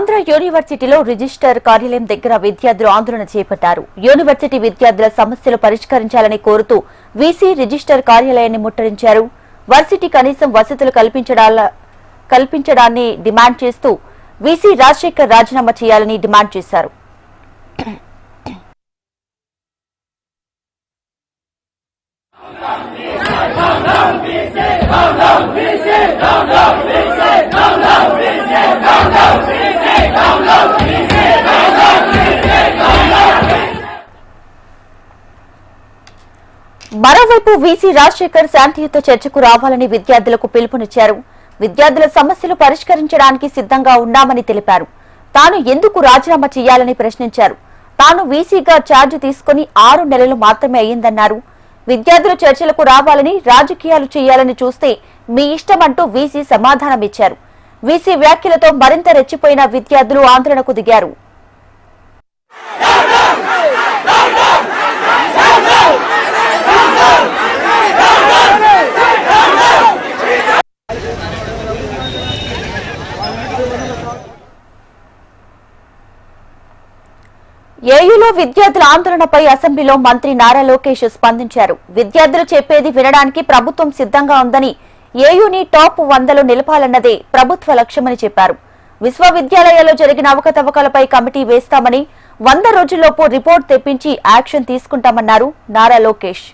ఆంధ్ర యూనివర్సిటీలో రిజిస్టర్ కార్యాలయం దగ్గర విద్యార్థులు ఆందోళన చేపట్టారు. యూనివర్సిటీ విద్యార్థుల సమస్యలు పరిష్కరించాలని కోరుతూ వీసీ రిజిస్టర్ కార్యాలయాన్ని ముట్టడించారు. వర్సిటీ కనీసం వసతులు కల్పించడాన్ని డిమాండ్ చేస్తూ వీసీ రాజశేఖర్ రాజీనామా చేయాలని డిమాండ్ చేశారు. మరోవైపు వీసీ రాజశేఖర్ శాంతియుత చర్చకు రావాలని విద్యార్థులకు పిలుపునిచ్చారు. విద్యార్థుల సమస్యలు పరిష్కరించడానికి సిద్ధంగా ఉన్నామని తెలిపారు. తాను ఎందుకు రాజీనామా చేయాలని ప్రశ్నించారు. తాను వీసీగా ఛార్జ్ తీసుకుని 6 నెలలు మాత్రమే అయ్యిందన్నారు. విద్యార్థులు చర్చలకు రావాలని, రాజకీయాలు చేయాలని చూస్తే మీ ఇష్టమంటూ వీసీ సమాధానమిచ్చారు. వీసీ వ్యాఖ్యలతో మరింత రెచ్చిపోయిన విద్యార్థులు ఆందోళనకు దిగారు. ఏయూలో విద్యార్థుల ఆందోళనపై అసెంబ్లీలో మంత్రి నారా లోకేష్ స్పందించారు. విద్యార్థులు చెప్పేది వినడానికి ప్రభుత్వం సిద్ధంగా ఉందని, ఏయూని టాప్ 100లో నిలపాలన్నదే ప్రభుత్వ లక్ష్యమని చెప్పారు. విశ్వవిద్యాలయాల్లో జరిగిన అవకతవకలపై కమిటీ వేస్తామని, 100 రోజుల్లోపు రిపోర్ట్ తెప్పించి యాక్షన్ తీసుకుంటామన్నారు నారా లోకేష్.